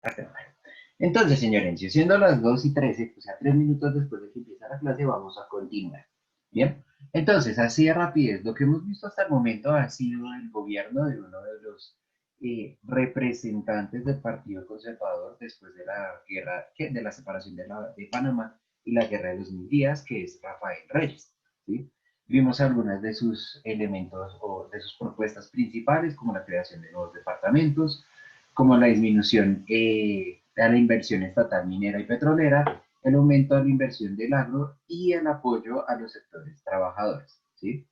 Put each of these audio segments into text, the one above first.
Acá. Entonces, señor Encio, siendo las 2:13, o sea, 3 minutos después de que empieza la clase, vamos a continuar. Bien, entonces, así de rapidez, lo que hemos visto hasta el momento ha sido el gobierno de uno de los representantes del Partido Conservador después de la guerra, de la separación de Panamá y la guerra de los 1000 días, que es Rafael Reyes. ¿Sí? Vimos algunas de sus elementos o de sus propuestas principales, como la creación de nuevos departamentos, como la disminución a la inversión estatal minera y petrolera, el aumento a la inversión del agro y el apoyo a los sectores trabajadores. ¿Sí?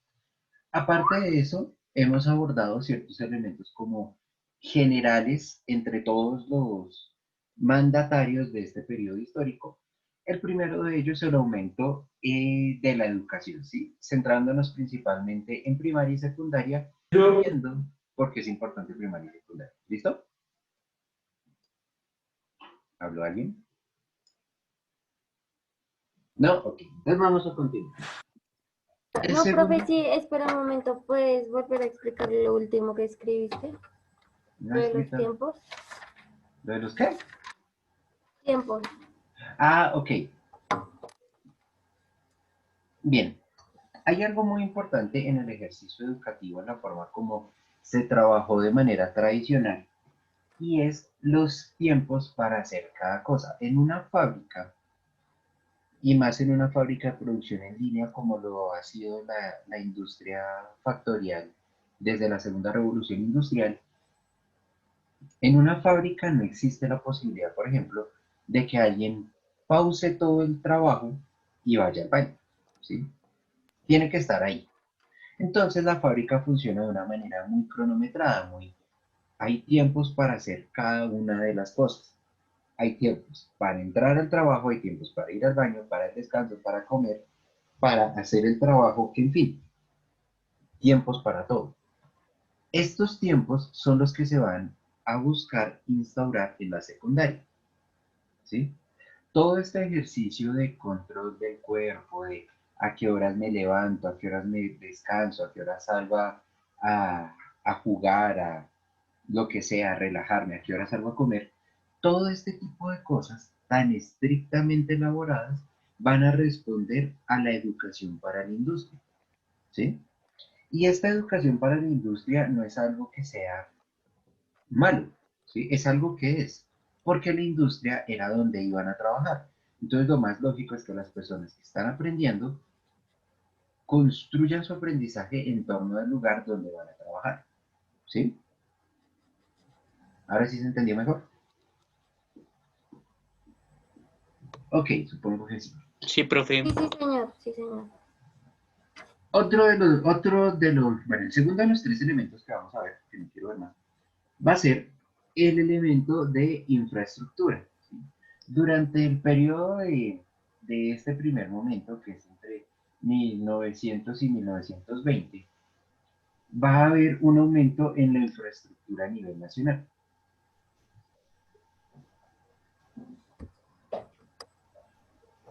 Aparte de eso, hemos abordado ciertos elementos como generales entre todos los mandatarios de este periodo histórico. El primero de ellos es el aumento de la educación, ¿sí? Centrándonos principalmente en primaria y secundaria, viendo por qué es importante primaria y secundaria. ¿Listo? ¿Habló alguien? No, ok. Entonces vamos a continuar. El No, profe, segundo, sí, espera un momento, ¿puedes volver a explicar lo último que escribiste? ¿no Lo de los explica tiempos. lo de los qué? Tiempos. Ah, ok. Bien. Hay algo muy importante en el ejercicio educativo, en la forma como se trabajó de manera tradicional, y es los tiempos para hacer cada cosa. En una fábrica, y más en una fábrica de producción en línea como lo ha sido la industria factorial desde la segunda revolución industrial, en una fábrica no existe la posibilidad, por ejemplo, de que alguien pause todo el trabajo y vaya al baño, ¿sí? Tiene que estar ahí. Entonces la fábrica funciona de una manera muy cronometrada, hay tiempos para hacer cada una de las cosas. Hay tiempos para entrar al trabajo, hay tiempos para ir al baño, para el descanso, para comer, para hacer el trabajo, en fin, tiempos para todo. Estos tiempos son los que se van a buscar instaurar en la secundaria, ¿sí? Todo este ejercicio de control del cuerpo, de a qué horas me levanto, a qué horas me descanso, a qué horas salgo a jugar, a lo que sea, a relajarme, a qué horas salgo a comer, todo este tipo de cosas tan estrictamente elaboradas van a responder a la educación para la industria, ¿sí? Y esta educación para la industria no es algo que sea malo, ¿sí? Es algo que es, porque la industria era donde iban a trabajar. Entonces lo más lógico es que las personas que están aprendiendo construyan su aprendizaje en torno al lugar donde van a trabajar, ¿sí? Ahora sí se entendió mejor. Ok, supongo que sí. Sí, profe. Sí, sí, señor, sí, señor. Bueno, el segundo de los tres elementos que vamos a ver, que no quiero ver más, va a ser el elemento de infraestructura. ¿Sí? Durante el periodo de este primer momento, que es entre 1900 y 1920, va a haber un aumento en la infraestructura a nivel nacional.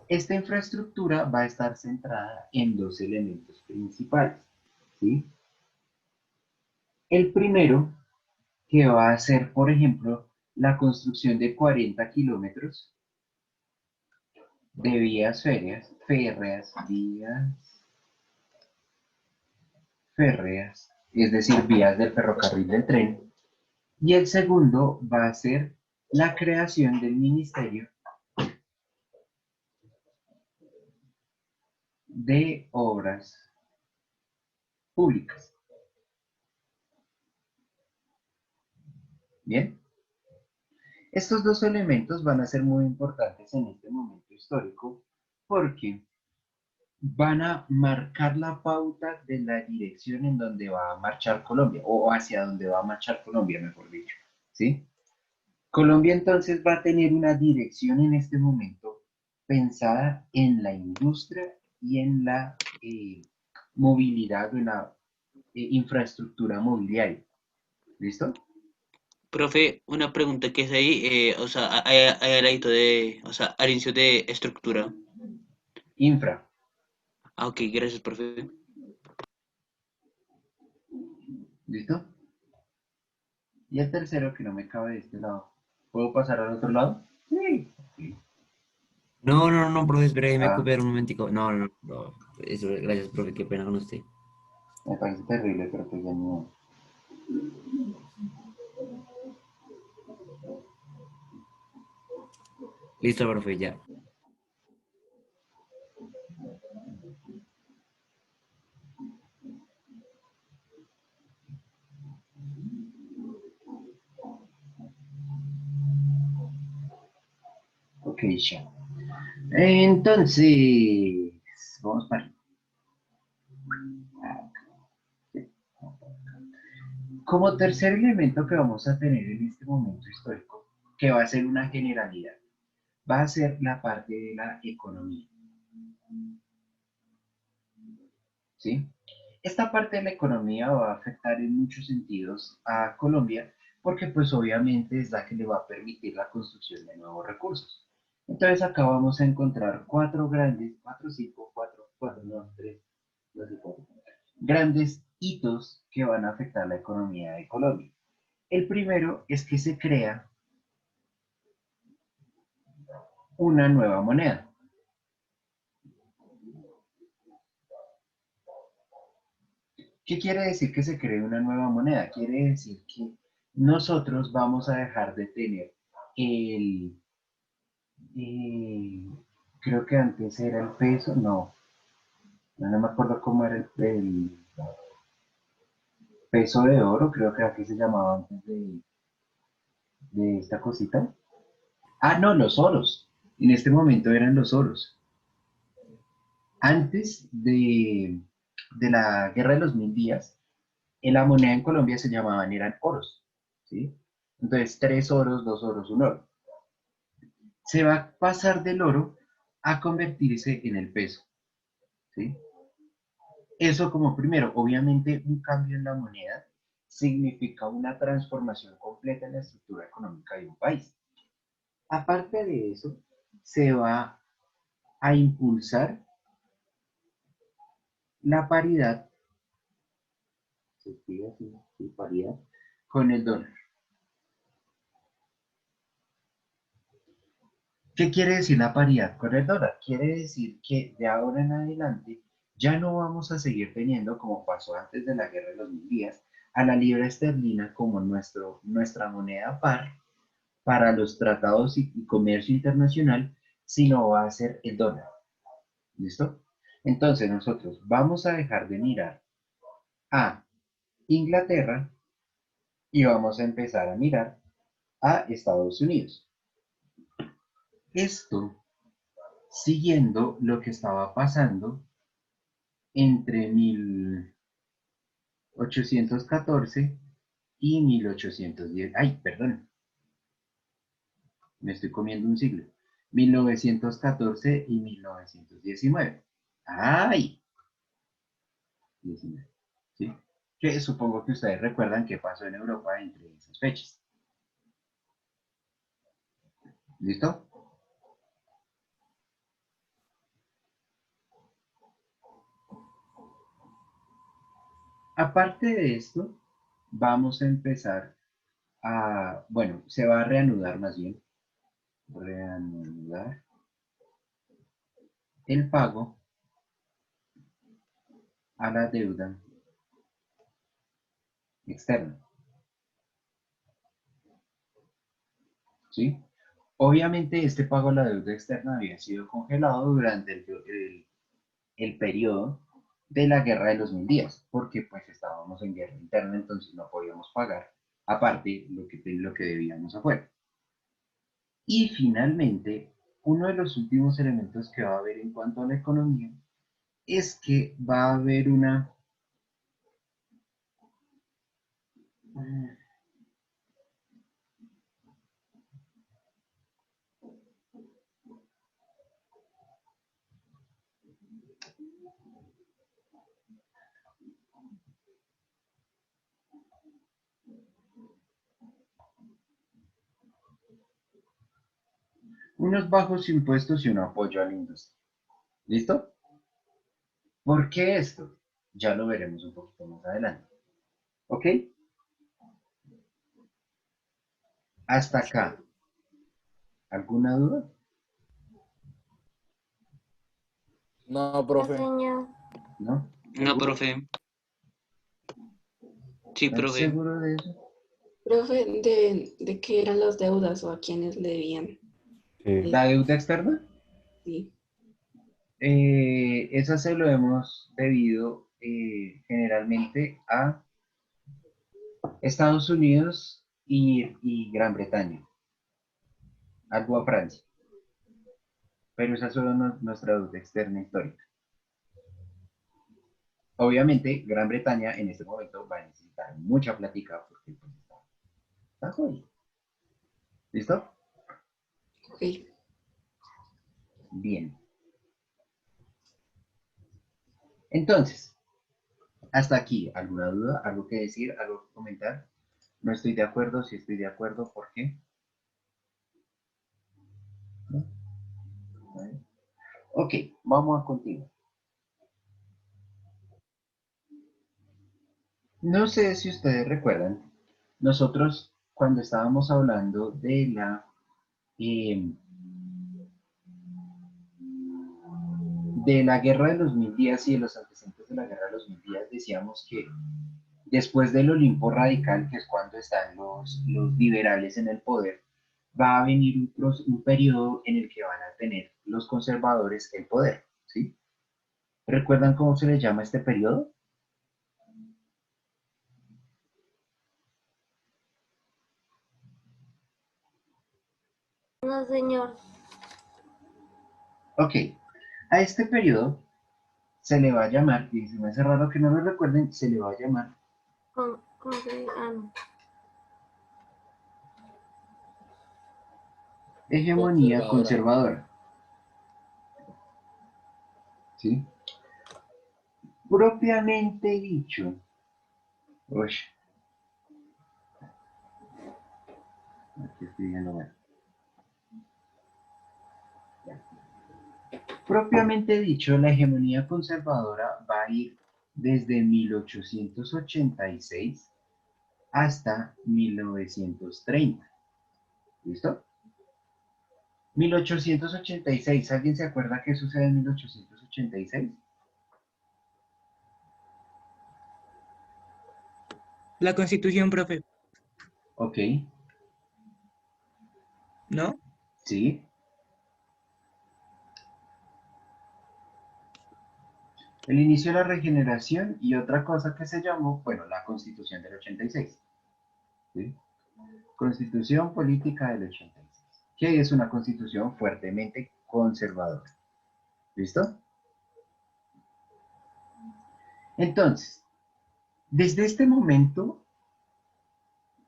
Esta infraestructura va a estar centrada en dos elementos principales. ¿Sí? El primero, que va a ser, por ejemplo, la construcción de 40 kilómetros de vías férreas, es decir, vías del ferrocarril del tren. Y el segundo va a ser la creación del Ministerio de Obras Públicas. Bien, estos dos elementos van a ser muy importantes en este momento histórico porque van a marcar la pauta de la dirección en donde va a marchar Colombia, o hacia donde va a marchar Colombia, mejor dicho, ¿sí? Colombia entonces va a tener una dirección en este momento pensada en la industria y en la movilidad, o en la infraestructura mobiliaria. ¿Listo? Profe, una pregunta que es ahí, o sea, hay al ladito de, o sea, al inicio de estructura. Infra. Ah, ok, gracias, profe. ¿Listo? Y el tercero, que no me cabe de este lado, ¿Puedo pasar al otro lado? Sí. Sí. No, profe, espere, déjeme Ah, copiar un momentico. No. Eso, gracias, profe, qué pena con usted. me parece terrible, pero pues ya no. Listo, profe, ya. Ok, ya. Entonces, vamos para como tercer elemento que vamos a tener en este momento histórico, que va a ser una generalidad, va a ser la parte de la economía. ¿Sí? Esta parte de la economía va a afectar en muchos sentidos a Colombia porque pues obviamente es la que le va a permitir la construcción de nuevos recursos. Entonces acá vamos a encontrar cuatro grandes, cuatro, cinco, cuatro, no, tres, dos y cuatro, grandes hitos que van a afectar la economía de Colombia. El primero es que se crea una nueva moneda. ¿Qué quiere decir que se cree una nueva moneda? Quiere decir que nosotros vamos a dejar de tener el, eh, creo que antes era el peso, no me acuerdo cómo era el peso de oro, creo que aquí se llamaba antes de esta cosita. Ah, no, los oros. En este momento eran los oros. Antes de la Guerra de los Mil Días, en la moneda en Colombia se llamaban, eran oros, ¿sí? Entonces, tres oros, dos oros, un oro. Se va a pasar del oro a convertirse en el peso, ¿sí? Eso como primero, obviamente un cambio en la moneda significa una transformación completa en la estructura económica de un país. Aparte de eso, se va a impulsar la paridad, se escribe así, sí, paridad, con el dólar. ¿Qué quiere decir la paridad con el dólar? Quiere decir que de ahora en adelante ya no vamos a seguir teniendo, como pasó antes de la guerra de los mil días, a la libra esterlina como nuestra moneda par para los tratados y comercio internacional, sino va a ser el dólar. ¿Listo? Entonces nosotros vamos a dejar de mirar a Inglaterra y vamos a empezar a mirar a Estados Unidos. Esto siguiendo lo que estaba pasando entre 1814 y 1810. Ay, perdón, me estoy comiendo un siglo. 1914 y 1919. Ay, 19, ¿sí? Que supongo que ustedes recuerdan qué pasó en Europa entre esas fechas. ¿Listo? Aparte de esto, vamos a empezar bueno, se va a reanudar más bien, reanudar el pago a la deuda externa, ¿sí? Obviamente este pago a la deuda externa había sido congelado durante el periodo de la guerra de los mil días, porque pues estábamos en guerra interna, entonces no podíamos pagar aparte lo que debíamos afuera. Y finalmente, uno de los últimos elementos que va a haber en cuanto a la economía es que va a haber unos bajos impuestos y un apoyo a la industria. ¿Listo? ¿Por qué esto? Ya lo veremos un poquito más adelante. ¿Ok? Hasta acá. ¿Alguna duda? No, No, profe. señor. ¿No? No, ¿Seguro? profe. Sí, ¿Estás profe. seguro de eso? Profe, ¿de qué eran las deudas o a quiénes le debían? Sí. ¿La deuda externa? Sí. Esa se lo hemos debido generalmente a Estados Unidos y Gran Bretaña, algo a Francia, pero esa es solo nuestra deuda externa histórica. Obviamente, Gran Bretaña en este momento va a necesitar mucha plática porque pues, está jodido. ¿Listo? Ok. Bien. Entonces, hasta aquí, ¿alguna duda? ¿Algo que decir? ¿Algo que comentar? No estoy de acuerdo, si estoy de acuerdo, ¿por qué? ¿No? ¿Vale? Ok, vamos a continuar. No sé si ustedes recuerdan, nosotros cuando estábamos hablando eh, de la guerra de los 1000 días y de los antecedentes de la guerra de los 1000 días, decíamos que después del Olimpo radical, que es cuando están los liberales en el poder, va a venir un periodo en el que van a tener los conservadores el poder, ¿sí? ¿Recuerdan cómo se le llama este periodo? No, señor. Ok, a este periodo se le va a llamar, y se me hace raro que no lo recuerden, se le va a llamar No. hegemonía Conservadora. conservadora, ¿sí? Propiamente dicho, uy, aquí estoy viendo mal. Propiamente dicho, la hegemonía conservadora va a ir desde 1886 hasta 1930. ¿Listo? 1886, ¿alguien se acuerda qué sucede en 1886? La Constitución, profe, Ok, ¿no? sí. El inicio de la regeneración y otra cosa que se llamó, bueno, la Constitución del 86. ¿Sí? Constitución Política del 86, que es una constitución fuertemente conservadora. ¿Listo? Entonces, desde este momento,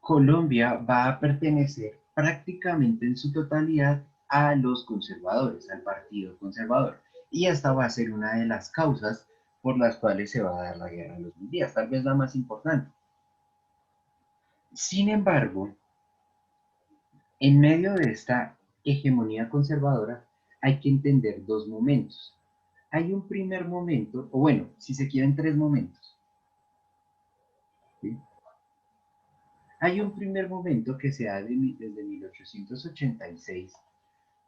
Colombia va a pertenecer prácticamente en su totalidad a los conservadores, al Partido Conservador. Y esta va a ser una de las causas por las cuales se va a dar la guerra de los 1000 días, tal vez la más importante. Sin embargo, en medio de esta hegemonía conservadora hay que entender dos momentos. Hay un primer momento, o bueno, si se quieren tres momentos. ¿Sí? Hay un primer momento que se da desde 1886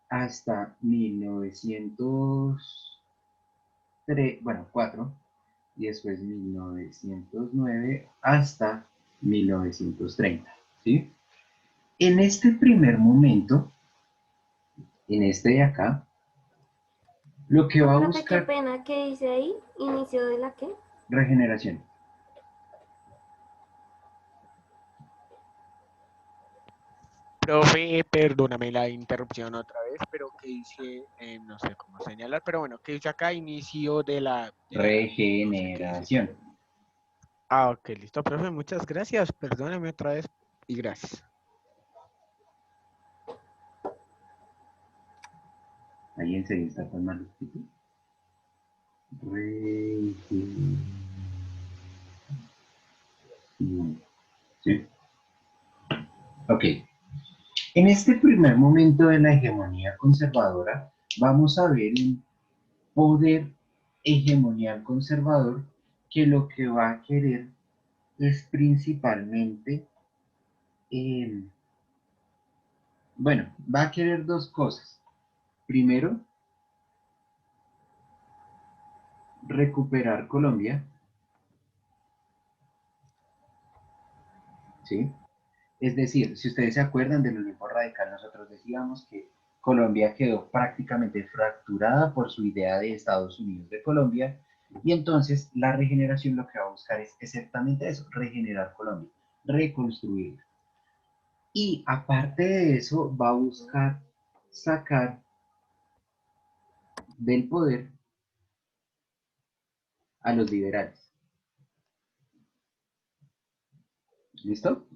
hasta 1904, y después 1909 hasta 1930. ¿Sí? En este primer momento, en este de acá, lo que va a Profe, qué buscar pena. ¿Qué dice ahí? ¿Inicio de la qué? regeneración. Profe, perdóname la interrupción otra vez, pero que dice, no sé cómo señalar, pero bueno, que dice acá inicio de la, no sé qué dice. Regeneración. Ah, ok, listo, profe, muchas gracias, perdóname otra vez y gracias. Ahí en serio está tan mal escrito. ¿Sí? Ok. En este primer momento de la hegemonía conservadora, vamos a ver un poder hegemonial conservador que lo que va a querer es principalmente Bueno, va a querer dos cosas. Primero, recuperar Colombia, ¿sí? Es decir, si ustedes se acuerdan del Olimpo Radical, nosotros decíamos que Colombia quedó prácticamente fracturada por su idea de Estados Unidos de Colombia, y entonces la regeneración lo que va a buscar es exactamente eso, regenerar Colombia, reconstruirla. Y aparte de eso, va a buscar sacar del poder a los liberales. ¿Listo?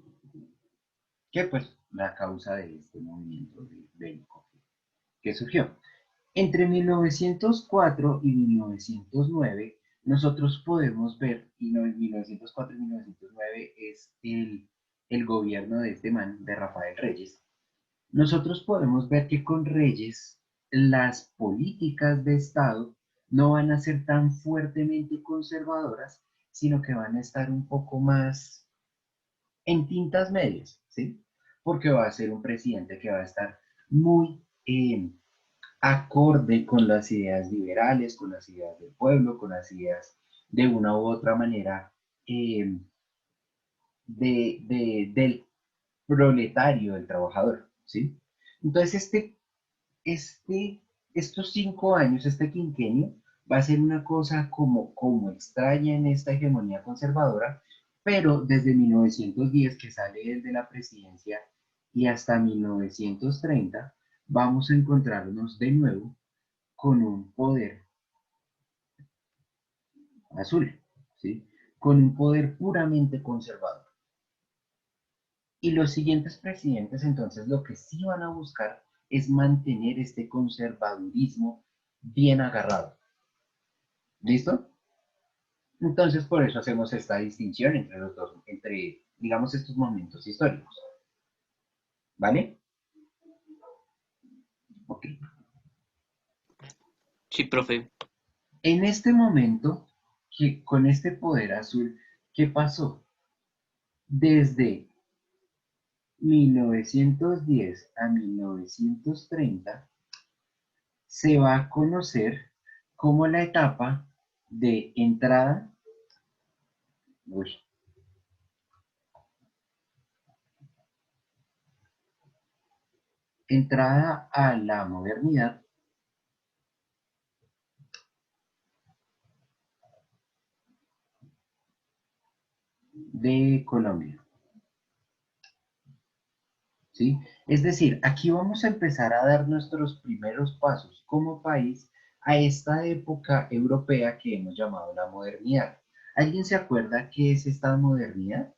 Que pues la causa de este movimiento bélico que surgió. Entre 1904 y 1909, nosotros podemos ver, y no, en 1904 y 1909 es el gobierno de este man, de Rafael Reyes, nosotros podemos ver que con Reyes las políticas de Estado no van a ser tan fuertemente conservadoras, sino que van a estar un poco más en tintas medias, ¿sí? Porque va a ser un presidente que va a estar muy acorde con las ideas liberales, con las ideas del pueblo, con las ideas de una u otra manera eh, del proletario, del trabajador, ¿sí? Entonces, estos 5 años, este quinquenio, va a ser una cosa como extraña en esta hegemonía conservadora, pero desde 1910, que sale él de la presidencia, y hasta 1930, vamos a encontrarnos de nuevo con un poder azul, ¿sí? Con un poder puramente conservador. Y los siguientes presidentes, entonces, lo que sí van a buscar es mantener este conservadurismo bien agarrado. ¿Listo? Entonces, por eso hacemos esta distinción entre los dos, entre, digamos, estos momentos históricos. ¿Vale? Ok. Sí, profe. En este momento, con este poder azul, ¿qué pasó? Desde 1910 a 1930 se va a conocer como la etapa de uy, entrada a la modernidad de Colombia, ¿sí? Es decir, aquí vamos a empezar a dar nuestros primeros pasos como país a esta época europea que hemos llamado la modernidad. ¿Alguien se acuerda qué es esta modernidad?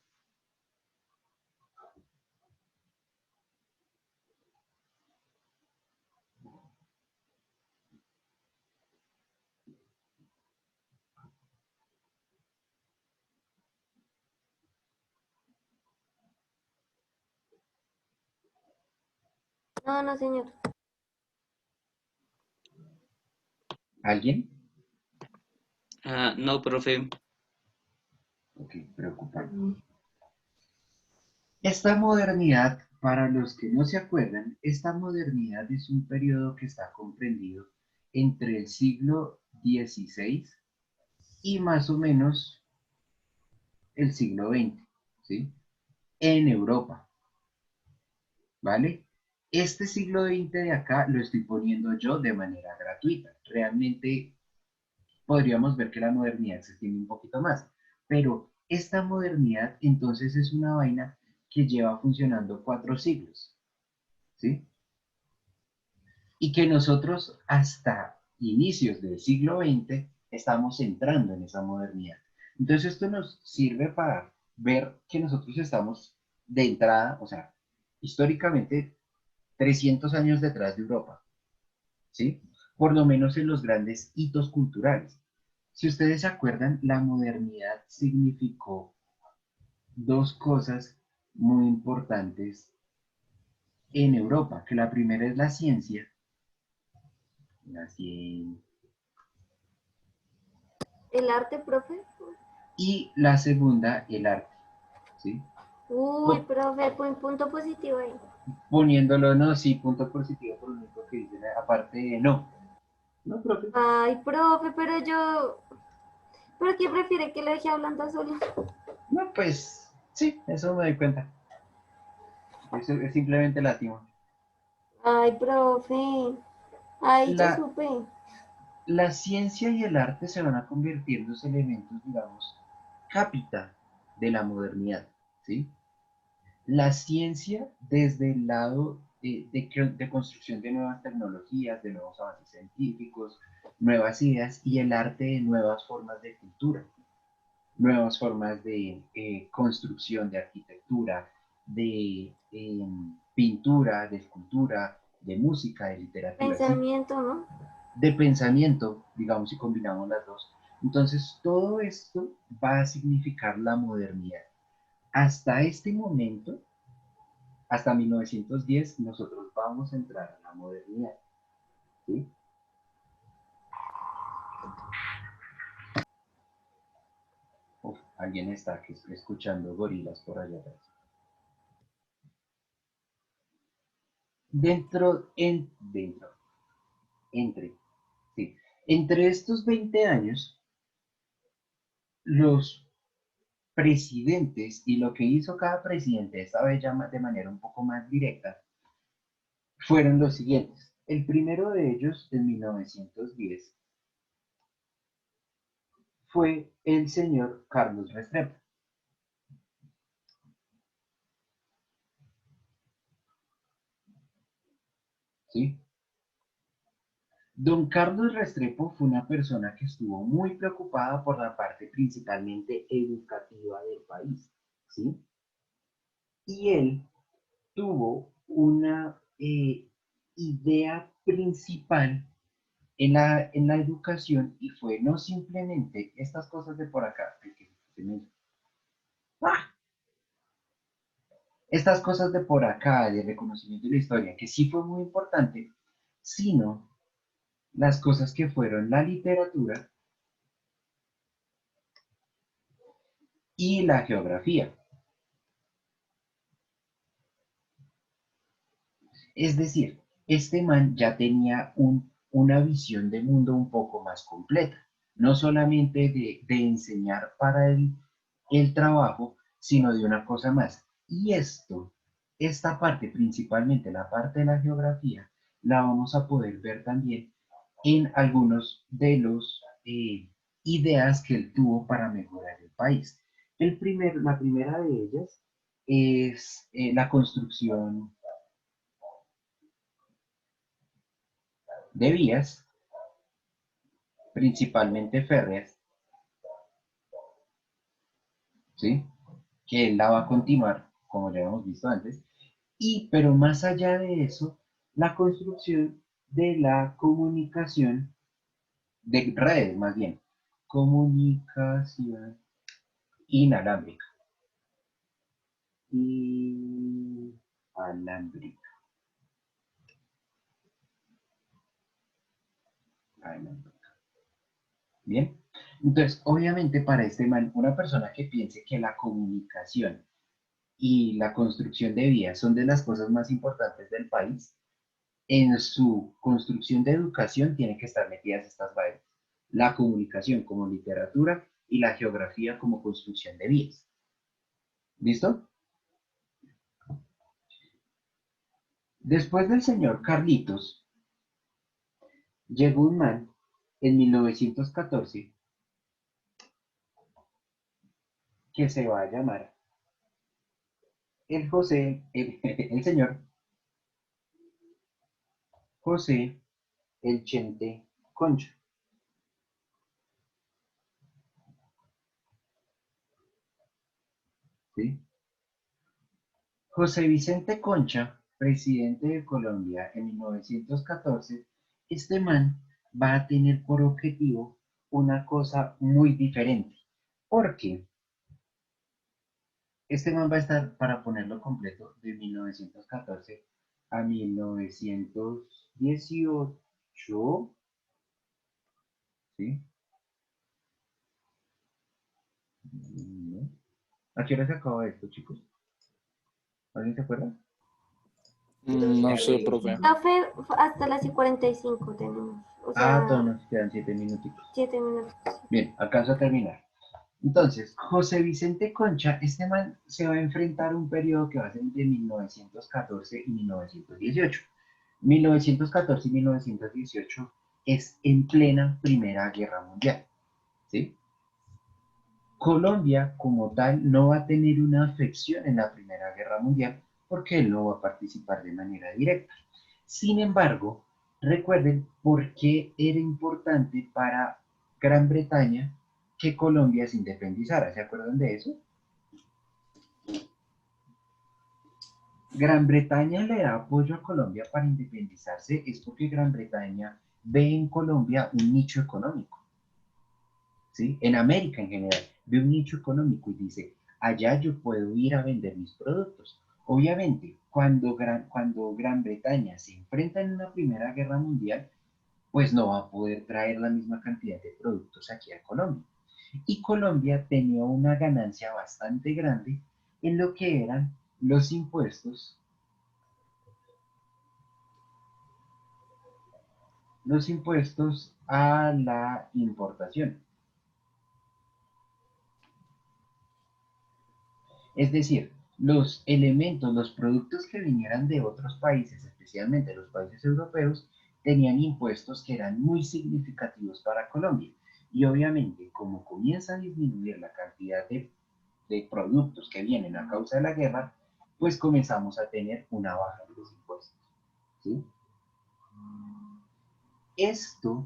No, no, señor. ¿Alguien? No, profe. Ok, preocupante. Mm, Esta modernidad, para los que no se acuerdan, esta modernidad es un periodo que está comprendido entre el siglo XVI y más o menos el siglo XX, ¿sí? En Europa, ¿vale? Este siglo XX de acá lo estoy poniendo yo de manera gratuita. Realmente podríamos ver que la modernidad se extiende un poquito más, pero esta modernidad entonces es una vaina que lleva funcionando 4 siglos, ¿sí? Y que nosotros hasta inicios del siglo XX estamos entrando en esa modernidad. Entonces esto nos sirve para ver que nosotros estamos de entrada, o sea, históricamente 300 años detrás de Europa, ¿sí? Por lo menos en los grandes hitos culturales. Si ustedes se acuerdan, la modernidad significó dos cosas muy importantes en Europa, que la primera es la ciencia, ¿El arte, profe? y la segunda, el arte, ¿sí? Uy, Pues, profe, punto positivo ahí. poniéndolo, no, sí, punto positivo por lo único que dicen, aparte de no. No, profe. Ay, profe, pero yo... ¿Pero qué prefiere que lo deje hablando solo? No, pues, sí, eso me doy cuenta. Eso es simplemente lástima. Ay, profe. Ay, yo La, supe. la ciencia y el arte se van a convertir en los elementos, digamos, cápita de la modernidad, ¿sí? La ciencia desde el lado de construcción de nuevas tecnologías, de nuevos avances científicos, nuevas ideas y el arte de nuevas formas de cultura, nuevas formas de construcción, de arquitectura, de pintura, de escultura, de música, de literatura, ¿sí? Pensamiento, ¿no? De pensamiento, digamos, si combinamos las dos. Entonces, todo esto va a significar la modernidad. Hasta este momento, hasta 1910, nosotros vamos a entrar a la modernidad, ¿sí? Uf, alguien está escuchando gorilas por allá atrás. Entre, sí. Entre estos 20 años, los presidentes y lo que hizo cada presidente, esta vez ya de manera un poco más directa, fueron los siguientes. El primero de ellos, en 1910, fue el señor Carlos Restrepo, ¿sí? Don Carlos Restrepo fue una persona que estuvo muy preocupada por la parte principalmente educativa del país, ¿sí? Y él tuvo una idea principal en la educación y fue no simplemente estas cosas de por acá, ¡Ah! Estas cosas de por acá, de reconocimiento de la historia, que sí fue muy importante, sino las cosas que fueron la literatura y la geografía. Es decir, este man ya tenía una visión de mundo un poco más completa, no solamente de enseñar para el trabajo, sino de una cosa más. Y esta parte, principalmente la parte de la geografía, la vamos a poder ver también en algunos de los ideas que él tuvo para mejorar el país. La primera de ellas es la construcción de vías, principalmente férreas, ¿sí? Que él la va a continuar, como ya hemos visto antes, pero más allá de eso, la construcción de la comunicación, de redes más bien, comunicación inalámbrica. Inalámbrica. Bien, entonces obviamente para este man, una persona que piense que la comunicación y la construcción de vías son de las cosas más importantes del país, en su construcción de educación tienen que estar metidas estas variables. La comunicación como literatura y la geografía como construcción de vías. ¿Listo? Después del señor Carlitos, llegó un man en 1914 que se va a llamar el señor José el Chente Concha. ¿Sí? José Vicente Concha, presidente de Colombia en 1914, este man va a tener por objetivo una cosa muy diferente. Porque este man va a estar, para ponerlo completo, de 1914 a 1918, ¿sí? ¿A qué hora se acaba esto, chicos? ¿Alguien se acuerda? No sé, profe. Profe, hasta las y 45 tenemos. O sea, Todavía nos quedan 7 minutitos. 7 minutos. Bien, alcanzo a terminar. Entonces, José Vicente Concha, este man se va a enfrentar a un periodo que va a ser entre 1914 y 1918. 1914 y 1918 es en plena Primera Guerra Mundial, ¿sí? Colombia, como tal, no va a tener una afección en la Primera Guerra Mundial porque él no va a participar de manera directa. Sin embargo, recuerden por qué era importante para Gran Bretaña que Colombia se independizara. ¿Se acuerdan de eso? Gran Bretaña le da apoyo a Colombia para independizarse, es porque Gran Bretaña ve en Colombia un nicho económico, ¿sí? En América en general, ve un nicho económico y dice, allá yo puedo ir a vender mis productos. Obviamente, cuando Gran Bretaña se enfrenta en una Primera Guerra Mundial, pues no va a poder traer la misma cantidad de productos aquí a Colombia. Y Colombia tenía una ganancia bastante grande en lo que eran los impuestos a la importación. Es decir, los elementos, los productos que vinieran de otros países, especialmente los países europeos, tenían impuestos que eran muy significativos para Colombia. Y obviamente, como comienza a disminuir la cantidad de productos que vienen a causa de la guerra, pues comenzamos a tener una baja de los impuestos, ¿sí? Esto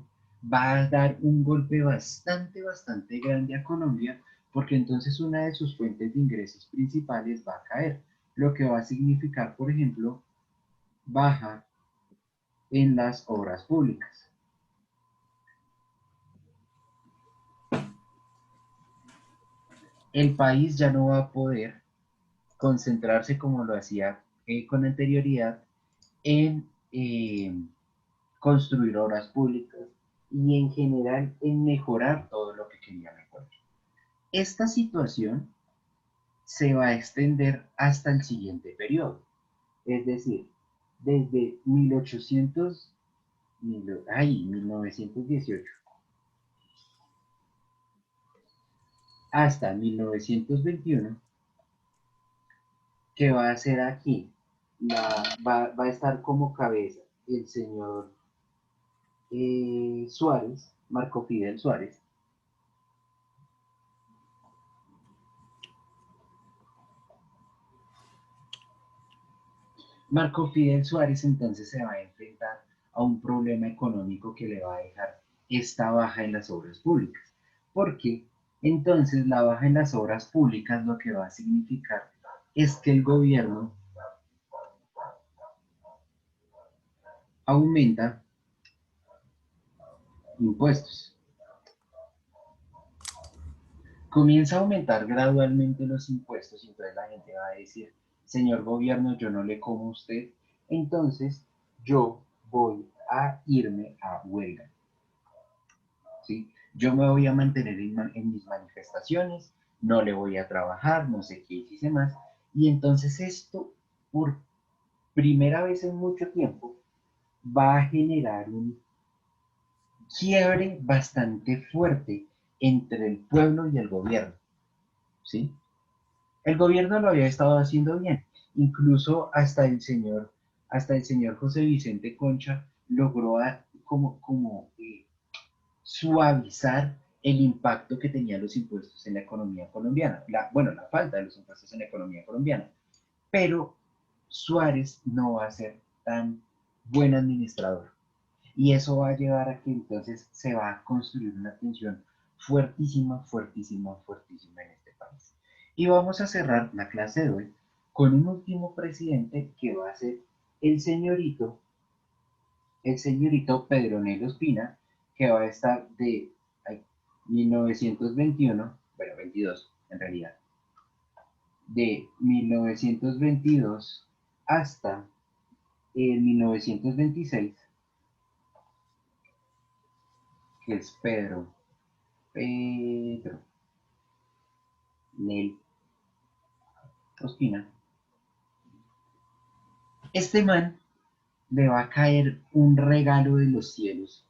va a dar un golpe bastante grande a Colombia, porque entonces una de sus fuentes de ingresos principales va a caer, lo que va a significar, por ejemplo, baja en las obras públicas. El país ya no va a poder concentrarse como lo hacía con anterioridad en construir obras públicas y en general en mejorar todo lo que quería mejorar. Esta situación se va a extender hasta el siguiente periodo, es decir, desde 1918 hasta 1921, que va a ser aquí, va a estar como cabeza el señor Suárez, Marco Fidel Suárez. Marco Fidel Suárez entonces se va a enfrentar a un problema económico que le va a dejar esta baja en las obras públicas. Porque entonces la baja en las obras públicas lo que va a significar es que el gobierno aumenta impuestos. Comienza a aumentar gradualmente los impuestos y entonces la gente va a decir, señor gobierno, yo no le como a usted, entonces yo voy a irme a huelga. ¿Sí? Yo me voy a mantener en mis manifestaciones, no le voy a trabajar, no sé qué hice más. Y entonces esto, por primera vez en mucho tiempo, va a generar un quiebre bastante fuerte entre el pueblo y el gobierno. ¿Sí? El gobierno lo había estado haciendo bien, incluso hasta el señor José Vicente Concha logró suavizar el impacto que tenían los impuestos en la economía colombiana, la falta de los impuestos en la economía colombiana. Pero Suárez no va a ser tan buen administrador. Y eso va a llevar a que entonces se va a construir una tensión fuertísima en este país. Y vamos a cerrar la clase de hoy con un último presidente que va a ser el señorito Pedro Nelo Espina, que va a estar de 1921, bueno, 22 en realidad, de 1922 hasta 1926, que es Pedro Nel Ospina. Este man le va a caer un regalo de los cielos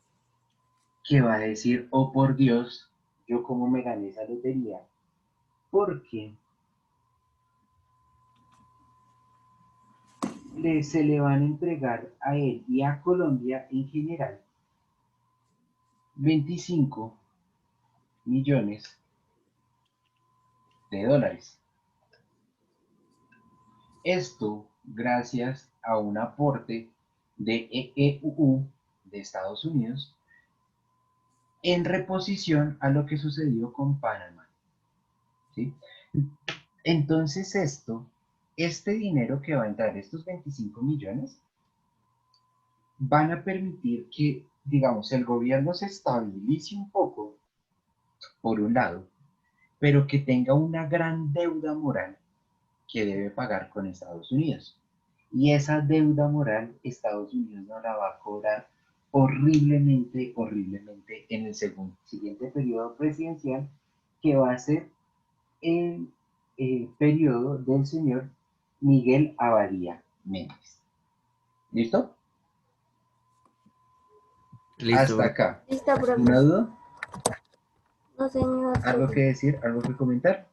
que va a decir, oh por Dios, yo cómo me gané esa lotería, porque se le van a entregar a él y a Colombia en general 25 millones de dólares. Esto gracias a un aporte de EEUU de Estados Unidos en reposición a lo que sucedió con Panamá, ¿sí? Entonces este dinero que va a entrar, estos 25 millones, van a permitir que, digamos, el gobierno se estabilice un poco, por un lado, pero que tenga una gran deuda moral que debe pagar con Estados Unidos. Y esa deuda moral, Estados Unidos no la va a cobrar horriblemente en el siguiente periodo presidencial, que va a ser el periodo del señor Miguel Abadía Méndez. ¿Listo? Listo, Hasta profe. acá. Listo, profe. ¿Alguna duda? No, señor. ¿Algo profe. que decir? ¿Algo que comentar?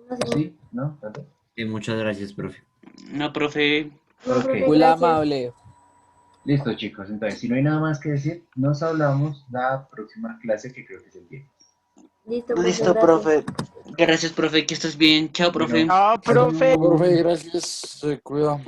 No, señor. ¿Sí? ¿No? ¿Tanto? Muchas gracias, profe. No, profe. No, Ok. profe, Muy gracias. amable. Listo, chicos. Entonces, si no hay nada más que decir, nos hablamos la próxima clase, que creo que es el viernes. Listo, profe. Listo, gracias. profe. Gracias, profe, que estés bien. Chao, profe. Bueno, Chao, profe. adiós. Profe, gracias. Se cuida.